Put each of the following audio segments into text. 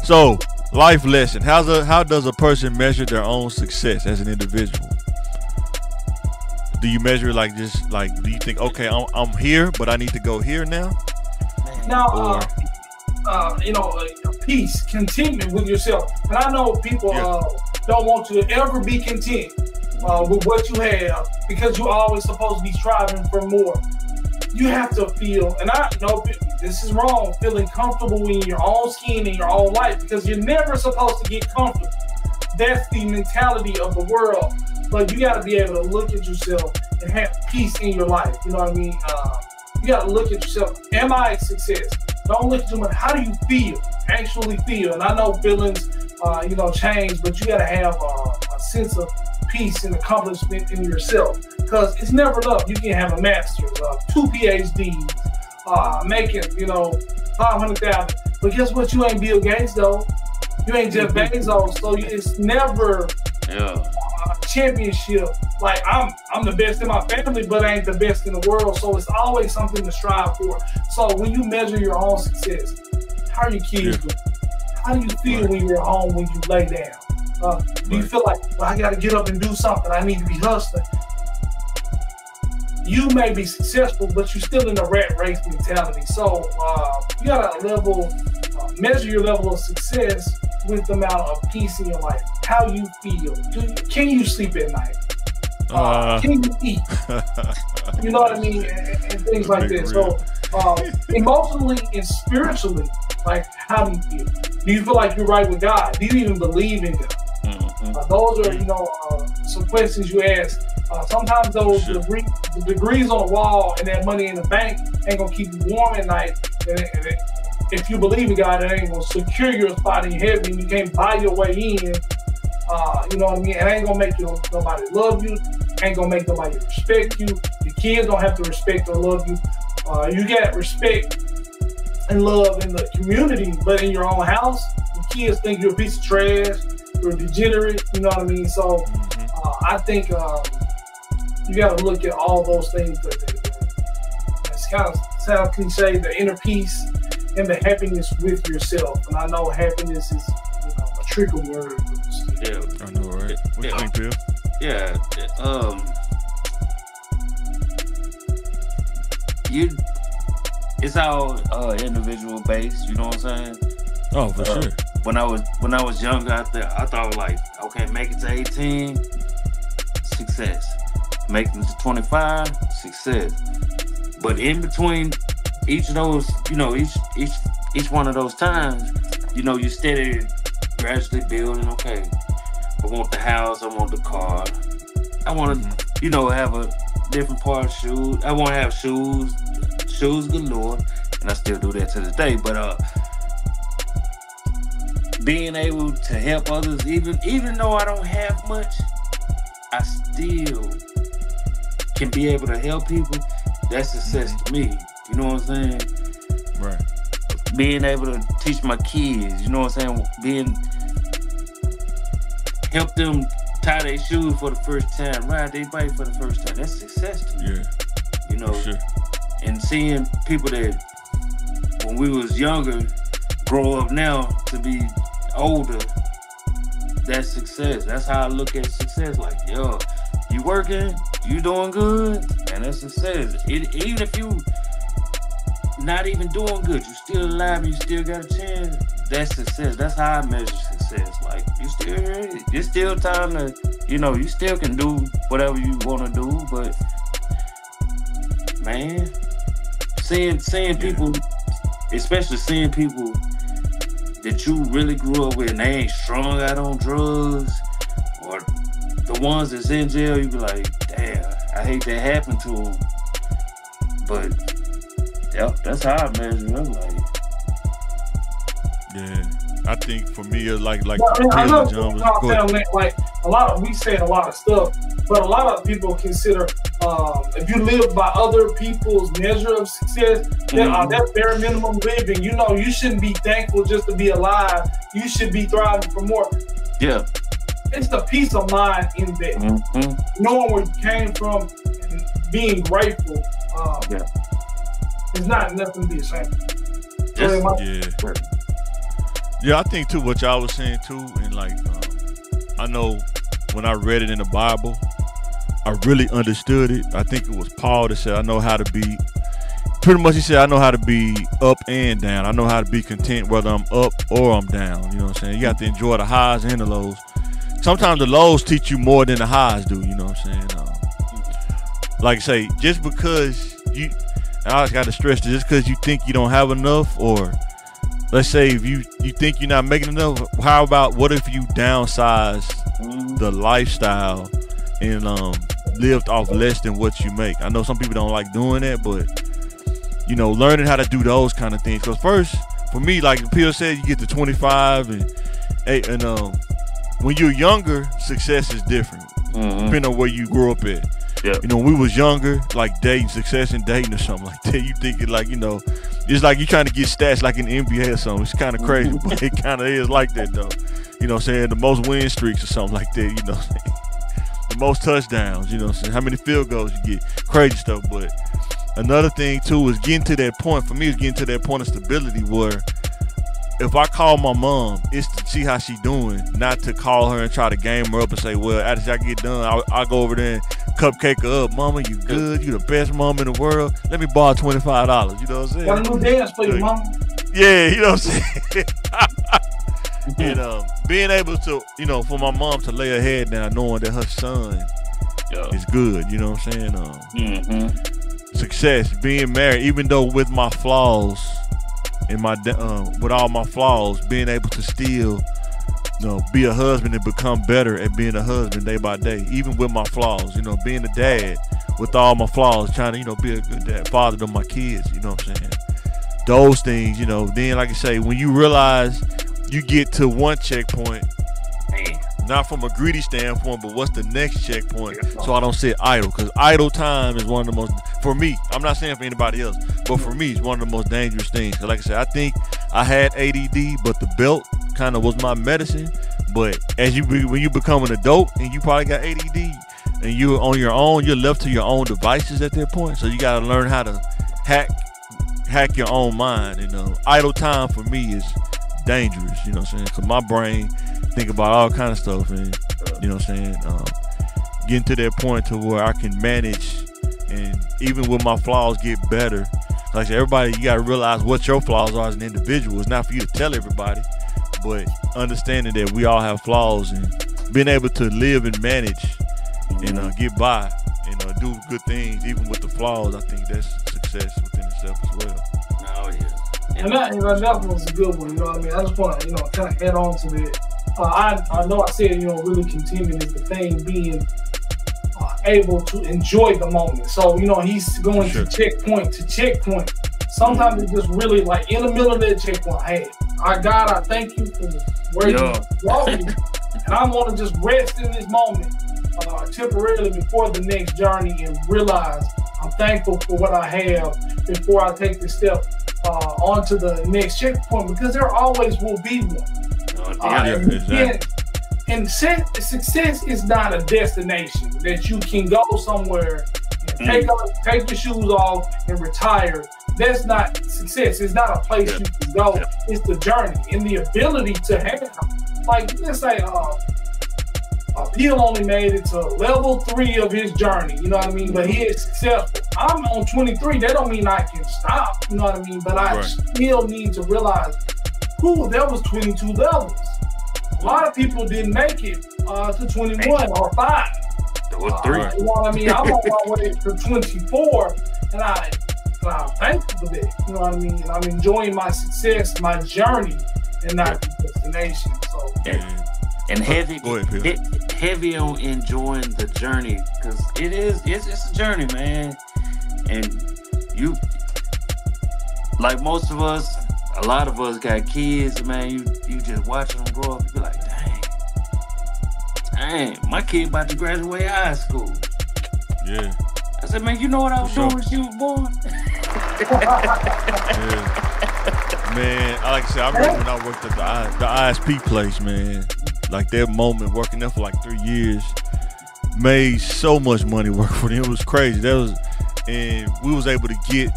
So, life lesson. How does a person measure their own success as an individual? Do you measure like just like? Do you think, okay, I'm here, but I need to go here now? Now, peace, contentment with yourself. And I know people don't want you to ever be content with what you have, because you're always supposed to be striving for more. You have to feel, and I know this is wrong, feeling comfortable in your own skin in your own life, because you're never supposed to get comfortable. That's the mentality of the world. But you got to be able to look at yourself and have peace in your life. You know what I mean? You got to look at yourself. Am I a success? Don't look at too much. How do you feel? Actually feel. And I know feelings, change, but you got to have a sense of peace and accomplishment in yourself, because it's never enough. You can have a master's, 2 PhDs, making, 500,000. But guess what? You ain't Bill Gates though. You ain't Jeff Bezos. So it's never a championship. Like I'm the best in my family, but I ain't the best in the world. So it's always something to strive for. So when you measure your own success, how are your kids doing? How do you feel when you're at home, when you lay down? Do you feel like, well, I got to get up and do something? I need to be hustling. You may be successful, but you're still in the rat race mentality. So you got to measure your level of success with the amount of peace in your life. How you feel. Can you sleep at night? Can you eat? You know what I mean? And things like that. So emotionally and spiritually, like, how do you feel? Do you feel like you're right with God? Do you even believe in God? Those are, some questions you ask. Sometimes those the degrees on the wall and that money in the bank ain't gonna keep you warm at night. And if you believe in God, it ain't gonna secure your spot in heaven. You can't buy your way in. You know what I mean? It ain't gonna make nobody love you. Ain't gonna make nobody respect you. Your kids don't have to respect or love you. You got respect and love in the community, but in your own house, your kids think you're a piece of trash. You're a degenerate. You know what I mean? So I think you got to look at all those things. It's kind of sound cliche, the inner peace and the happiness with yourself. And I know happiness is a trigger word. Yeah, I know, right? What do you think, Bill? Yeah, it's all individual based. You know what I'm saying? Oh, for sure. When I was younger out there, I thought like, okay, make it to 18, success. Make it to 25, success. But in between each of those, each one of those times, you steady gradually building. Okay, I want the house, I want the car, I want to, have a different part of shoes. I want to have shoes galore, and I still do that to this day. But being able to help others, even though I don't have much, I still can be able to help people. That's success to me. You know what I'm saying? Right. Being able to teach my kids, you know what I'm saying? Help them tie their shoes for the first time, ride their bike for the first time. That's success to me. Yeah. Sure. And seeing people that when we was younger grow up now to be older, that's success. That's how I look at success. Like, yo, you working, you doing good, and that's success. Even if you not even doing good, you still alive, you still got a chance, that's success. That's how I measure success. Like, you still here, it's still time to, you still can do whatever you want to do, but man, seeing people, especially seeing people that you really grew up with and they ain't strung out on drugs, or the ones that's in jail, you be like, damn, I hate that happened to them. But that's how I measure it. I'm like, yeah, I think for me it's like I know like a lot of, we saying a lot of stuff, but a lot of people consider if you live by other people's measure of success, that's bare minimum living. You shouldn't be thankful just to be alive. You should be thriving for more. Yeah. It's the peace of mind in that. Knowing where you came from and being grateful. It's not nothing to be ashamed of. Yeah, I think too what y'all was saying too, and like I know when I read it in the Bible, I really understood it. I think it was Paul that said, I know how to be, pretty much he said, I know how to be up and down. I know how to be content whether I'm up or I'm down. You know what I'm saying? You got to enjoy the highs and the lows. Sometimes the lows teach you more than the highs do, you know what I'm saying? Like I say, just because you, I got to stress this, just because you think you don't have enough, or let's say if you think you're not making enough, how about what if you downsize the lifestyle and lived off less than what you make? I know some people don't like doing that, but you know, learning how to do those kind of things. Because first, for me, like Peter said, you get to 25 and when you're younger, success is different, depending on where you grew up at. Yeah. You know, when we was younger, like dating, success in dating or something like that, you think it like, you know, it's like you trying to get stats like in the NBA or something. It's kind of crazy, but it kind of is like that though. You know what I'm saying? The most win streaks or something like that, you know what I'm saying? The most touchdowns, you know what I'm saying? How many field goals you get, crazy stuff. But another thing too is getting to that point, for me, is getting to that point of stability where if I call my mom, it's to see how she doing, not to call her and try to game her up and say, well, after I get done, I'll go over there and cupcake her up. Mama, you good? You the best mom in the world. Let me borrow $25. You know what I'm saying? Got a new dance for you, mama. Yeah, you know what I'm saying? And being able to, you know, for my mom to lay her head down knowing that her son is good, you know what I'm saying? Success, being married, even though with my flaws, and my with all my flaws, being able to still, you know, be a husband and become better at being a husband day by day, even with my flaws. You know, being a dad with all my flaws, trying to, you know, be a good dad, father to my kids. You know what I'm saying? Those things, you know. Then, like I say, when you realize you get to one checkpoint, not from a greedy standpoint, but what's the next checkpoint? So I don't sit idle, because idle time is one of the most, for me, I'm not saying for anybody else, but for me, it's one of the most dangerous things. Cause like I said, I think I had ADD, but the belt kind of was my medicine. But as when you become an adult and you probably got ADD and you're on your own, you're left to your own devices at that point. So you got to learn how to hack your own mind. And idle time for me is dangerous, you know what I'm saying? Because my brain think about all kind of stuff, and you know what I'm saying, getting to that point to where I can manage, and even with my flaws, get better. Like I said, everybody, you got to realize what your flaws are as an individual. It's not for you to tell everybody, but understanding that we all have flaws and being able to live and manage and get by and do good things even with the flaws, I think that's success within itself as well. Oh yeah. And that was a good one, you know what I mean? I just want to, kind of add on to that. I know I said, really contending is the thing, being able to enjoy the moment. So, he's going to checkpoint to checkpoint. Sometimes it's just really like in the middle of that checkpoint, hey, God, I thank you for where you brought me. And I want to just rest in this moment temporarily before the next journey and realize I'm thankful for what I have before I take the step onto the next checkpoint, because there always will be one. And success is not a destination that you can go somewhere and take your shoes off and retire. That's not success. It's not a place you can go. It's the journey and the ability to have, like, let's say Peel only made it to level 3 of his journey, you know what I mean? But he is successful. I'm on 23. That don't mean I can stop, you know what I mean? But I still need to realize, that was 22 levels. A lot of people didn't make it to 21 or 5. There was 3. You know what I mean? I'm on my way to 24, and I'm thankful for that. You know what I mean? And I'm enjoying my success, my journey, and not the destination. So. And heavy on enjoying the journey, because it's a journey, man. And you, like most of us, a lot of us got kids, man. You just watching them grow up, you be like, dang, my kid about to graduate high school. Yeah. I said, man, you know what I was doing when she was born? Man, like I said, I remember when I worked at the ISP place, man. Like that moment, working there for like 3 years, made so much money working for them. It was crazy. And we was able to get,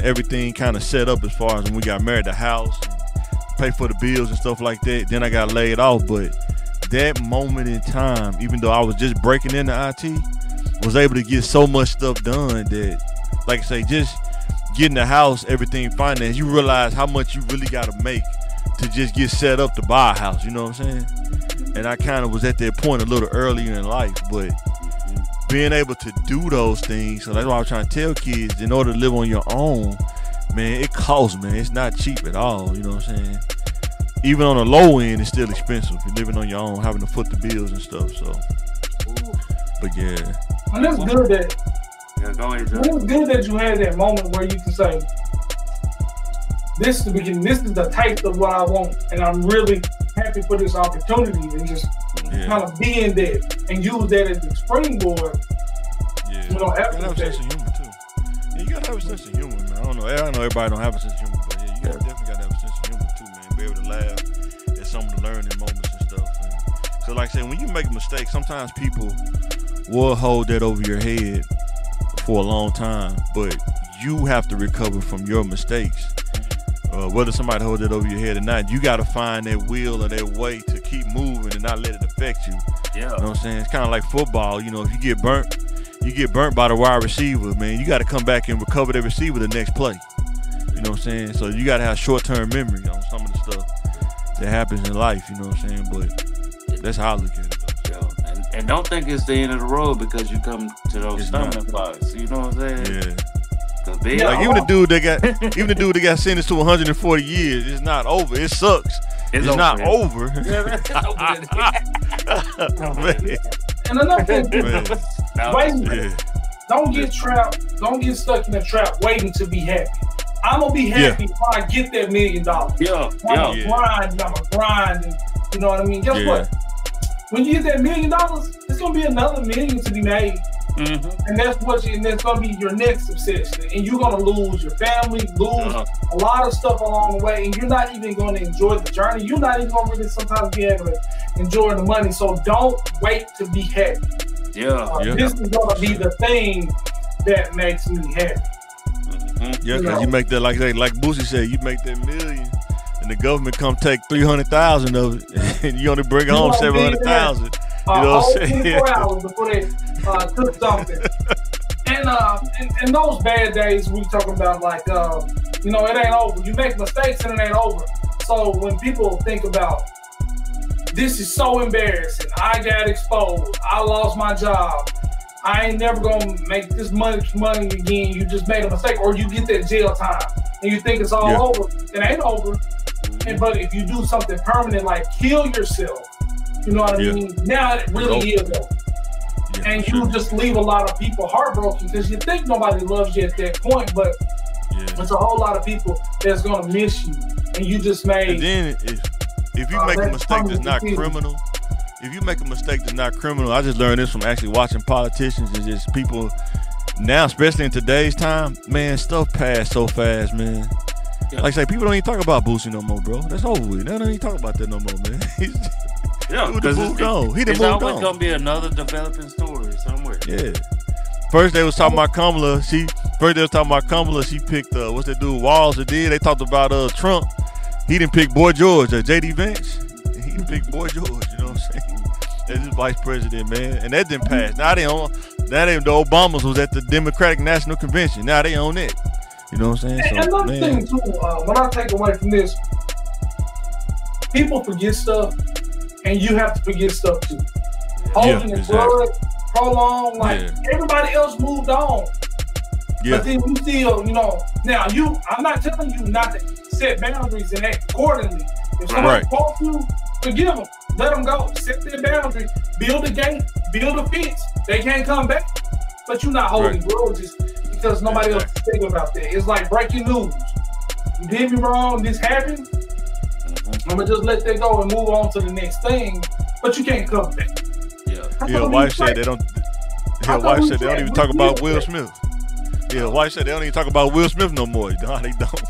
everything kind of set up as far as when we got married, the house, and pay for the bills and stuff like that. Then I got laid off. But that moment in time, even though I was just breaking into IT, was able to get so much stuff done that, like I say, just getting the house, everything financed, you realize how much you really got to make to just get set up to buy a house. You know what I'm saying? And I kind of was at that point a little earlier in life, but being able to do those things, so that's why I was trying to tell kids, in order to live on your own, man, it costs, man. It's not cheap at all, you know what I'm saying? Even on the low end, it's still expensive. You're living on your own, having to foot the bills and stuff, so. But yeah. And that's good that, go ahead, Joe. it's good that you had that moment where you can say, this is the beginning, this is the taste of what I want, and I'm really happy for this opportunity, and just kind of be in that and use that as the springboard. Yeah. You know, you gotta have a sense of humor too. Yeah, you gotta have a sense of humor, man. I know everybody don't have a sense of humor, but yeah, you definitely gotta have a sense of humor too, man. Be able to laugh at some of the learning moments and stuff. And so, like I said, when you make a mistake, sometimes people will hold that over your head for a long time, but you have to recover from your mistakes. Whether somebody hold it over your head or not, you got to find that will or that way to keep moving and not let it affect you. Yeah. You know what I'm saying? It's kind of like football. You know, if you get burnt by the wide receiver, man, you got to come back and recover that receiver the next play. You know what I'm saying? So you got to have short-term memory on some of the stuff that happens in life. You know what I'm saying? But that's how I look at it, though. And don't think it's the end of the road because you come to those stumbling blocks. You know what I'm saying? Yeah. Like even the dude that got sentenced to 140 years, it's not over. It sucks. It's not over. And another thing, don't get trapped. Don't get stuck in a trap waiting to be happy. I'm gonna be happy if I get that $1 million. I'm gonna grind, and you know what I mean. Guess what? When you get that $1 million, it's gonna be another $1 million to be made. And that's gonna be your next obsession, and you're gonna lose your family, lose a lot of stuff along the way, and you're not even gonna enjoy the journey. You're not even gonna really sometimes be able to enjoy the money. So don't wait to be happy. This is gonna be the thing that makes me happy. Yeah, because you make that, like Boosie said, you make that $1 million, and the government come take 300,000 of it, and you only bring home 700,000. You know what I'm saying? 24 hours before they cook something. And those bad days we talking about, like, you know, it ain't over. You make mistakes and it ain't over. So when people think about, this is so embarrassing, I got exposed, I lost my job, I ain't never gonna make this much money again, you just made a mistake, or you get that jail time and you think it's all over. It ain't over. But if you do something permanent, like kill yourself, you know what I mean? Now it really is over. And you just leave a lot of people heartbroken because you think nobody loves you at that point, but there's a whole lot of people that's gonna miss you, and you just made. And then if you make a mistake that's not criminal, I just learned this from actually watching politicians and just people now, especially in today's time, man, stuff passed so fast, man. Like I say, people don't even talk about Boosie no more, bro. That's over with. They don't even talk about that no more, man. Because moved on. It's always gonna be another developing story somewhere. Yeah. First they was talking about Kamala. She picked what's that dude Walls that did. They talked about Trump. He didn't pick Boy George or JD Vance. He picked Boy George. You know what I'm saying? That's his vice president, man. And that didn't pass. Now the Obamas was at the Democratic National Convention. Now they own it. You know what I'm saying? And another thing too, what I take away from this, people forget stuff, and you have to forget stuff too. Holding the blood, prolonged, like everybody else moved on. But then you still, you know, now I'm not telling you not to set boundaries and act accordingly. If somebody faults you, forgive them. Let them go. Set their boundary. Build a gate. Build a fence. They can't come back. But you're not holding grudges because nobody else is thinking about that. It's like breaking news. You did me wrong. This happened. I'm gonna just let that go and move on to the next thing. But you can't come back. Wife said they don't. Wife said they don't even talk about Will Smith. Wife said they don't even talk about Will Smith no more. No, they don't.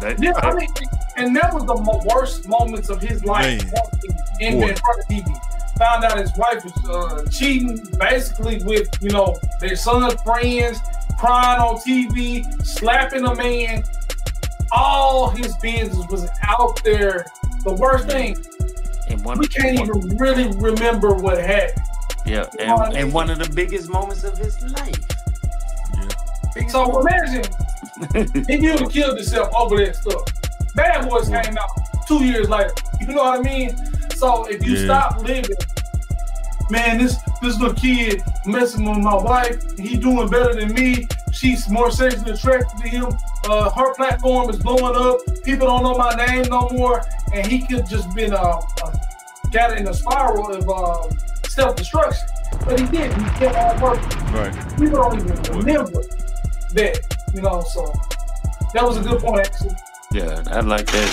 I mean, and that was the worst moments of his life. In front of TV, found out his wife was cheating, basically with their son's friends, crying on TV, slapping a man. all his business was out there. The worst thing, we can't even really remember what happened. Yeah, and one of the biggest moments of his life. Yeah. So imagine he nearly killed himself over that stuff. Bad Boys came out 2 years later. You know what I mean? So if you stop living, man, this little kid messing with my wife, he doing better than me. She's more sexually attracted to him. Her platform is blowing up. People don't know my name no more, and he could just been got in a spiral of self-destruction. But he didn't. He kept on working. Right. People don't even remember that, you know. So that was a good point, actually. Yeah, I like that.